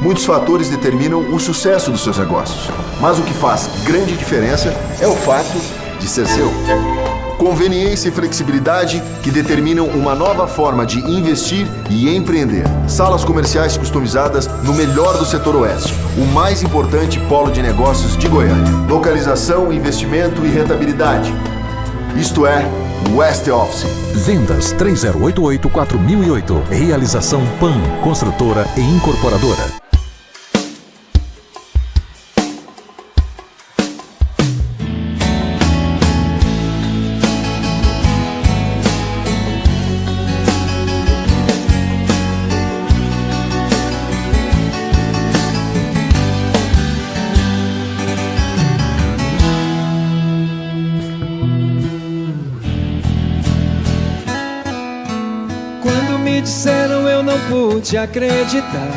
Muitos fatores determinam o sucesso dos seus negócios, mas o que faz grande diferença é o fato de ser seu. Conveniência e flexibilidade que determinam uma nova forma de investir e empreender. Salas comerciais customizadas no melhor do setor oeste, o mais importante polo de negócios de Goiânia. Localização, investimento e rentabilidade. Isto é West Office. Vendas 3088-4008. Realização PAN, construtora e incorporadora. Disseram eu não pude acreditar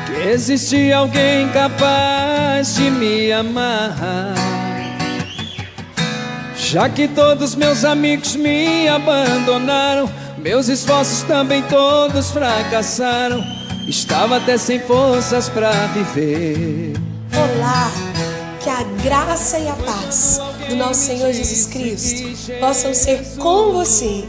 que existia alguém capaz de me amar, já que todos meus amigos me abandonaram, meus esforços também todos fracassaram, estava até sem forças pra viver. Olá, que a graça e a paz do nosso Senhor Jesus Cristo possam ser com você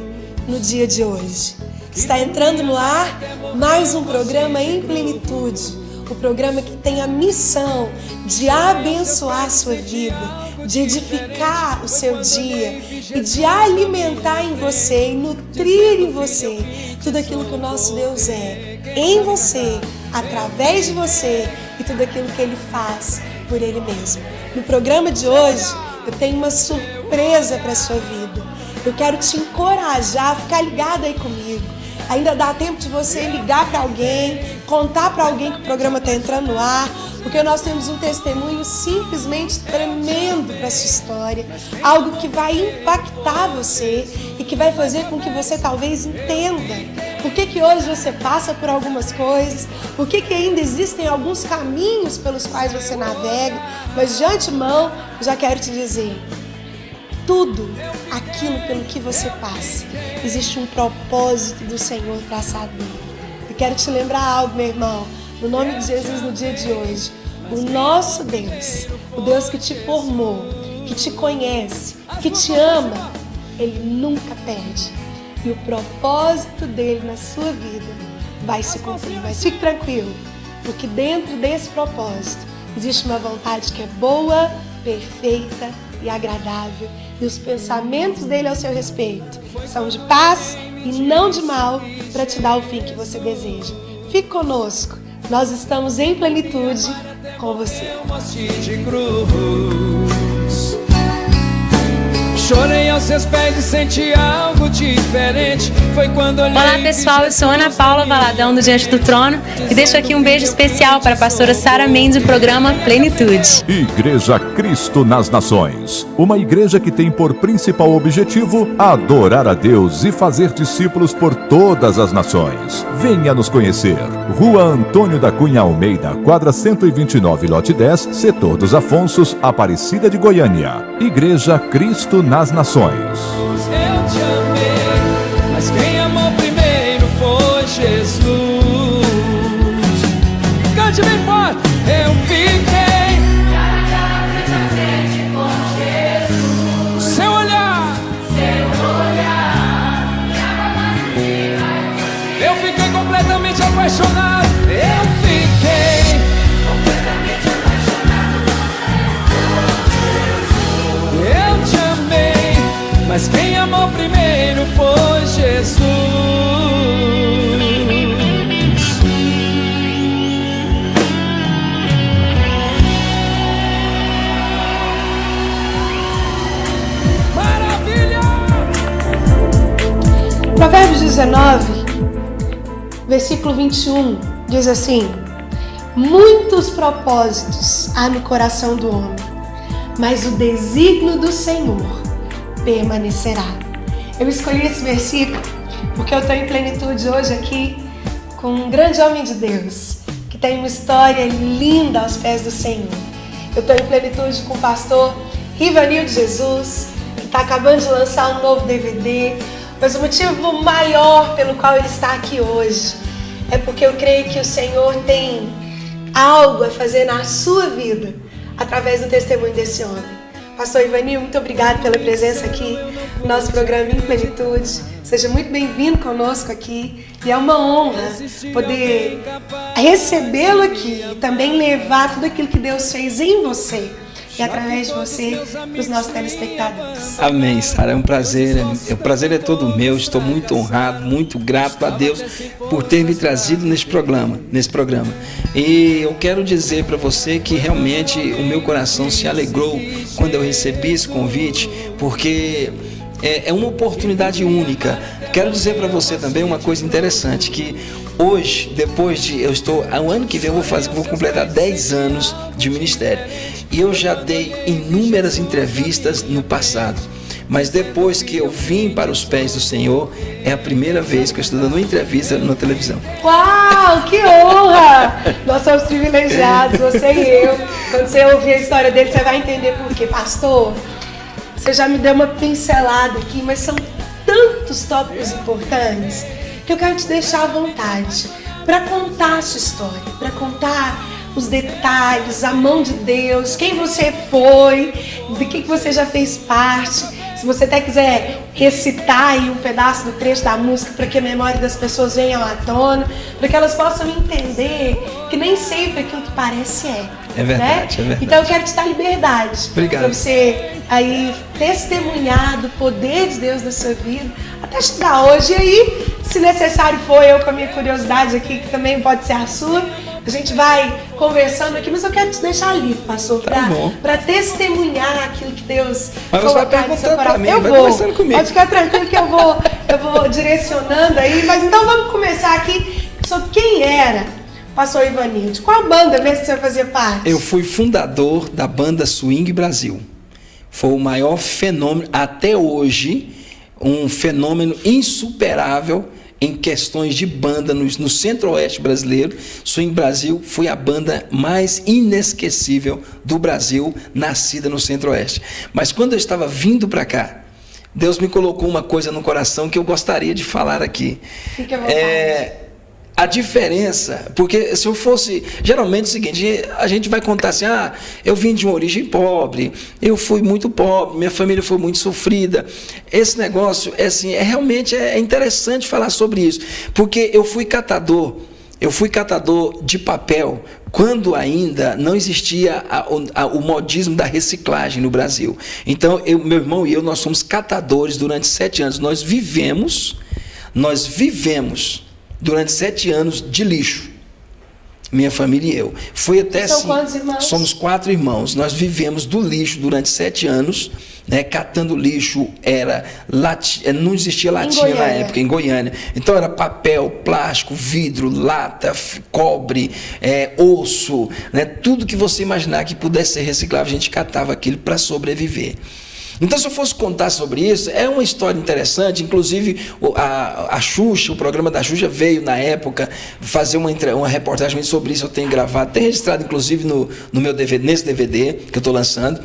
no dia de hoje. Está entrando no ar mais um programa em plenitude, o programa que tem a missão de abençoar a sua vida, de edificar o seu dia e de alimentar em você e nutrir em você tudo aquilo que o nosso Deus é, em você, através de você e tudo aquilo que Ele faz por Ele mesmo. No programa de hoje, eu tenho uma surpresa para a sua vida. Eu quero te encorajar a ficar ligado aí comigo. Ainda dá tempo de você ligar para alguém, contar para alguém que o programa está entrando no ar, porque nós temos um testemunho simplesmente tremendo para essa história. Algo que vai impactar você e que vai fazer com que você talvez entenda por que hoje você passa por algumas coisas, por que ainda existem alguns caminhos pelos quais você navega. Mas de antemão, eu já quero te dizer, tudo aquilo pelo que você passa, existe um propósito do Senhor traçado nele. Eu quero te lembrar algo, meu irmão, no nome de Jesus, no dia de hoje. O nosso Deus, o Deus que te formou, que te conhece, que te ama, Ele nunca perde. E o propósito dele na sua vida vai se cumprir. Mas fique tranquilo, porque dentro desse propósito existe uma vontade que é boa, perfeita e agradável. E os pensamentos dele ao seu respeito são de paz e não de mal, para te dar o fim que você deseja. Fique conosco, nós estamos em plenitude com você. Chorei aos seus pés e senti algo diferente. Foi quando olhei. Olá pessoal, eu sou Ana Paula Valadão do Diante do Trono e deixo aqui um beijo especial para a pastora Sara Mendes do programa Plenitude. Igreja Cristo nas Nações, uma igreja que tem por principal objetivo adorar a Deus e fazer discípulos por todas as nações. Venha nos conhecer. Rua Antônio da Cunha Almeida, quadra 129, lote 10, setor dos Afonsos, Aparecida de Goiânia. Igreja Cristo nas Nações. Eu te amei, mas quem amou primeiro foi Jesus. Cante bem forte. Eu fiquei frente a frente com Jesus. Seu olhar, eu fiquei completamente apaixonado. Eu fiquei completamente apaixonado por Jesus. Eu te amei, mas quem amou primeiro foi Jesus. Maravilha! Provérbios 19, versículo 21, diz assim: muitos propósitos há no coração do homem, mas o desígnio do Senhor permanecerá. Eu escolhi esse versículo porque eu estou em plenitude hoje aqui com um grande homem de Deus que tem uma história linda aos pés do Senhor. Eu estou em plenitude com o pastor Rivanildo Jesus, que está acabando de lançar um novo DVD, mas o motivo maior pelo qual ele está aqui hoje é porque eu creio que o Senhor tem algo a fazer na sua vida através do testemunho desse homem. Pastor Ivanil, muito obrigado pela presença aqui no nosso programa Em Plenitude. Seja muito bem-vindo conosco aqui. E é uma honra poder recebê-lo aqui e também levar tudo aquilo que Deus fez em você e através de você para os nossos telespectadores. Amém, Sara, é um prazer. O prazer é todo meu. Estou muito honrado, muito grato a Deus por ter me trazido nesse programa. E eu quero dizer para você que realmente o meu coração se alegrou quando eu recebi esse convite, porque é uma oportunidade única. Quero dizer para você também uma coisa interessante, que hoje, depois de o ano que vem eu vou completar 10 anos de ministério. E eu já dei inúmeras entrevistas no passado. Mas depois que eu vim para os pés do Senhor, é a primeira vez que eu estou dando uma entrevista na televisão. Uau, que honra! Nós somos privilegiados, você e eu. Quando você ouvir a história dele, você vai entender por quê. Pastor, você já me deu uma pincelada aqui, mas são tantos tópicos importantes que eu quero te deixar à vontade para contar a sua história, para contar os detalhes, a mão de Deus, quem você foi, de que você já fez parte. Se você até quiser recitar aí um pedaço do trecho da música para que a memória das pessoas venha à tona, para que elas possam entender que nem sempre aquilo que parece é. É verdade, né? É verdade. Então eu quero te dar liberdade para você aí testemunhar do poder de Deus na sua vida até chegar hoje. E aí, se necessário for, eu com a minha curiosidade aqui, que também pode ser a sua, a gente vai conversando aqui, mas eu quero te deixar livre, pastor, para testemunhar aquilo que Deus colocar no seu coração. Eu vou, pode ficar tranquilo que eu vou direcionando aí, mas então vamos começar aqui sobre quem era Pastor Ivanildo. Qual banda mesmo que você fazia parte? Eu fui fundador da banda Swing Brasil. Foi o maior fenômeno, até hoje, um fenômeno insuperável em questões de banda no centro-oeste brasileiro. Swing Brasil foi a banda mais inesquecível do Brasil, nascida no centro-oeste. Mas quando eu estava vindo para cá, Deus me colocou uma coisa no coração que eu gostaria de falar aqui. Fique à vontade. A diferença, porque se eu fosse, geralmente é o seguinte, a gente vai contar assim, eu vim de uma origem pobre, eu fui muito pobre, minha família foi muito sofrida. Esse negócio, realmente é interessante falar sobre isso, porque eu fui catador de papel quando ainda não existia o modismo da reciclagem no Brasil. Então, meu irmão e eu, nós somos catadores durante 7 anos, nós vivemos durante 7 anos de lixo, minha família e eu. Foi até São assim. Quantos irmãos? Somos 4 irmãos. Nós vivemos do lixo durante 7 anos, né? Catando lixo, não existia latinha na época, em Goiânia. Então era papel, plástico, vidro, lata, cobre, osso, né? Tudo que você imaginar que pudesse ser reciclável, a gente catava aquilo para sobreviver. Então, se eu fosse contar sobre isso, é uma história interessante. Inclusive, a Xuxa, o programa da Xuxa veio, na época, fazer uma reportagem sobre isso. Eu tenho gravado, tem registrado, inclusive, no meu DVD, nesse DVD que eu estou lançando.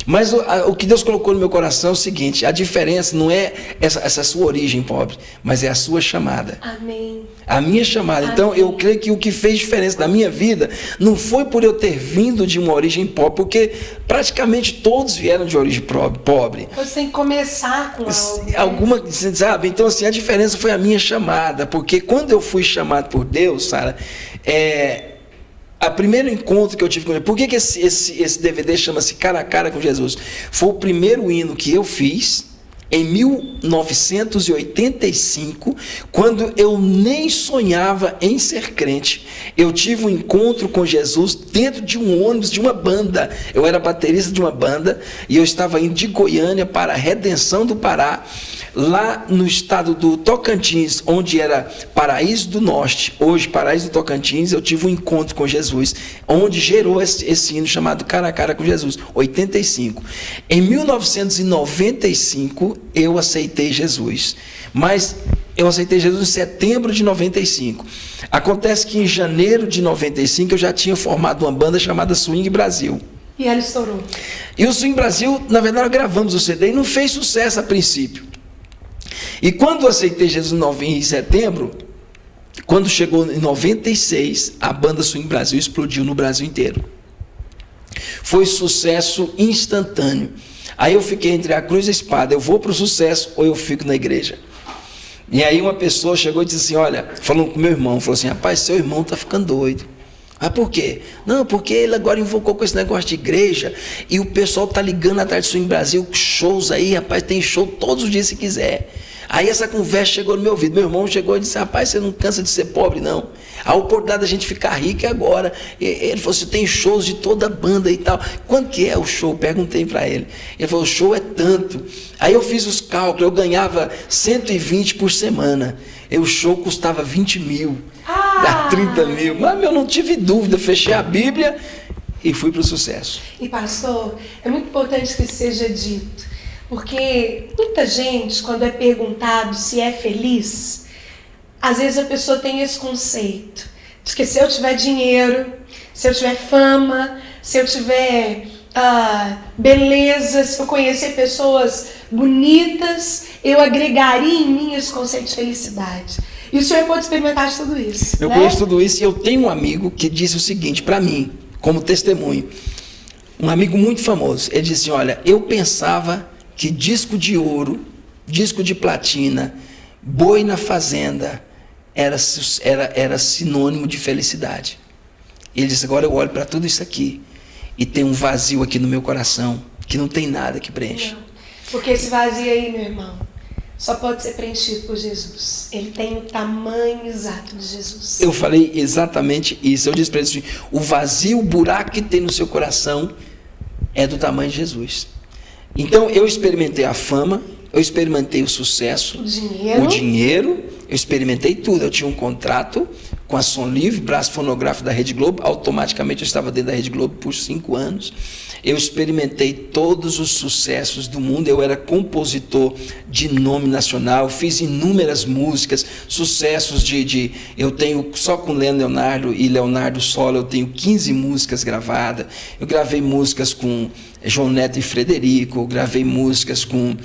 Mas o que Deus colocou no meu coração é o seguinte: a diferença não é essa sua origem pobre, mas é a sua chamada. Amém. A minha chamada. Amém. Então, eu creio que o que fez diferença na minha vida não foi por eu ter vindo de uma origem pobre, porque praticamente todos vieram de origem pobre. Você tem que começar com algo. Sabe? Então, assim, a diferença foi a minha chamada, porque quando eu fui chamado por Deus, Sara, o primeiro encontro que eu tive com ele, por que esse DVD chama-se Cara a Cara com Jesus? Foi o primeiro hino que eu fiz em 1985, quando eu nem sonhava em ser crente. Eu tive um encontro com Jesus dentro de um ônibus de uma banda. Eu era baterista de uma banda e eu estava indo de Goiânia para a Redenção do Pará, lá no estado do Tocantins, onde era Paraíso do Norte, hoje Paraíso do Tocantins. Eu tive um encontro com Jesus, onde gerou esse hino chamado Cara a Cara com Jesus, 85. Em 1995, eu aceitei Jesus, mas eu aceitei Jesus em setembro de 95. Acontece que em janeiro de 95 eu já tinha formado uma banda chamada Swing Brasil. E ela estourou. E o Swing Brasil, na verdade, nós gravamos o CD e não fez sucesso a princípio. E quando eu aceitei Jesus em setembro, Quando chegou em 96, a banda Swing Brasil explodiu no Brasil inteiro. Foi sucesso instantâneo. Aí eu fiquei entre a cruz e a espada, eu vou para o sucesso ou eu fico na igreja. E aí uma pessoa chegou e disse assim, olha, falando com meu irmão, falou assim, rapaz, seu irmão está ficando doido. Ah, por quê? Não, porque ele agora invocou com esse negócio de igreja e o pessoal tá ligando atrás do Swing Brasil, shows aí, rapaz, tem show todos os dias se quiser. Aí essa conversa chegou no meu ouvido, meu irmão chegou e disse, rapaz, você não cansa de ser pobre, não. A oportunidade da gente ficar rico é agora. Ele falou assim, tem shows de toda a banda e tal. Quanto que é o show? Perguntei para ele. Ele falou, o show é tanto. Aí eu fiz os cálculos, eu ganhava 120 por semana. E o show custava 20 mil. Dá 30 mil, mas eu não tive dúvida, fechei a Bíblia e fui para o sucesso. E pastor, é muito importante que isso seja dito, porque muita gente, quando é perguntado se é feliz, às vezes a pessoa tem esse conceito de que se eu tiver dinheiro, se eu tiver fama, se eu tiver beleza, se eu conhecer pessoas bonitas, eu agregaria em mim esse conceito de felicidade. E o senhor pode experimentar de tudo isso. Eu conheço tudo isso e eu tenho um amigo que disse o seguinte para mim, como testemunho. Um amigo muito famoso. Ele disse, olha, eu pensava que disco de ouro, disco de platina, boi na fazenda era sinônimo de felicidade. Ele disse, agora eu olho para tudo isso aqui e tem um vazio aqui no meu coração que não tem nada que preenche. Não, porque esse vazio aí, meu irmão, só pode ser preenchido por Jesus. Ele tem o tamanho exato de Jesus. Eu falei exatamente isso. Eu disse para ele assim, o vazio, o buraco que tem no seu coração é do tamanho de Jesus. Então eu experimentei a fama, eu experimentei o sucesso, o dinheiro, eu experimentei tudo. Eu tinha um contrato com a Som Livre, braço fonográfico da Rede Globo, automaticamente eu estava dentro da Rede Globo por 5 anos. Eu experimentei todos os sucessos do mundo, eu era compositor de nome nacional, fiz inúmeras músicas, sucessos eu tenho, só com Leonardo e Leonardo Solo, eu tenho 15 músicas gravadas, eu gravei músicas com João Neto e Frederico, eu gravei músicas com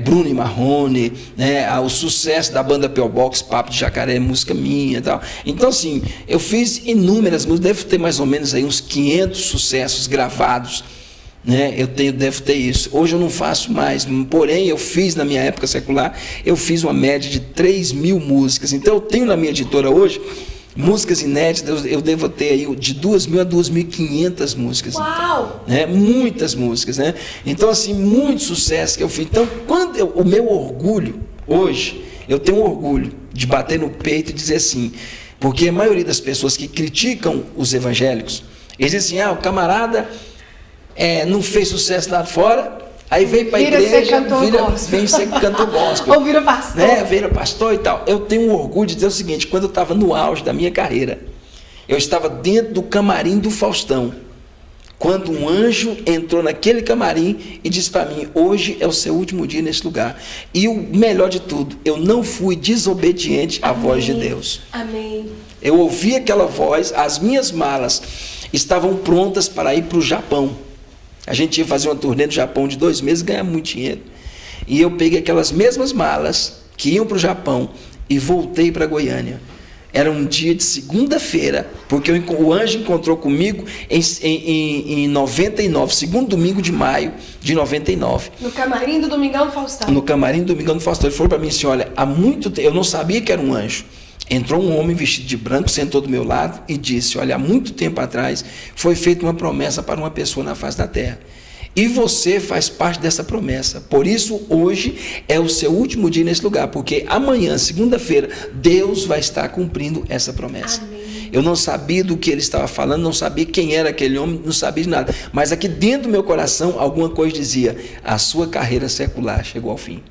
Bruno e Marrone, né, o sucesso da banda P.O. Box, Papo de Jacaré, música minha e tal. Então, assim, eu fiz inúmeras músicas, devo ter mais ou menos aí uns 500 sucessos gravados, né? Devo ter isso. Hoje eu não faço mais, porém eu fiz na minha época secular, eu fiz uma média de 3.000 músicas. Então eu tenho na minha editora hoje músicas inéditas, eu devo ter aí de 2.000 a 2.500 músicas. Uau! Então, né? Muitas músicas, né? Então, assim, muito sucesso que eu fiz. Então, o meu orgulho, hoje, eu tenho orgulho de bater no peito e dizer assim, porque a maioria das pessoas que criticam os evangélicos, eles dizem assim, o camarada não fez sucesso lá fora, aí veio para a igreja, vem ser cantor gospel. Ou vira pastor. Né? Vira pastor e tal. Eu tenho um orgulho de dizer o seguinte, quando eu estava no auge da minha carreira, eu estava dentro do camarim do Faustão, quando um anjo entrou naquele camarim e disse para mim, hoje é o seu último dia nesse lugar. E o melhor de tudo, eu não fui desobediente à voz de Deus. Amém. Eu ouvi aquela voz, as minhas malas estavam prontas para ir para o Japão. A gente ia fazer uma turnê no Japão de 2 meses, ganhar muito dinheiro. E eu peguei aquelas mesmas malas que iam para o Japão e voltei para Goiânia. Era um dia de segunda-feira, porque o anjo encontrou comigo em 99, segundo domingo de maio de 99. No camarim do Domingão do Faustão. No camarim do Domingão do Faustão. Ele falou para mim assim, olha, há muito tempo, eu não sabia que era um anjo. Entrou um homem vestido de branco, sentou do meu lado e disse, olha, há muito tempo atrás foi feita uma promessa para uma pessoa na face da terra. E você faz parte dessa promessa. Por isso, hoje é o seu último dia nesse lugar, porque amanhã, segunda-feira, Deus vai estar cumprindo essa promessa. Amém. Eu não sabia do que ele estava falando, não sabia quem era aquele homem, não sabia de nada. Mas aqui dentro do meu coração, alguma coisa dizia, a sua carreira secular chegou ao fim.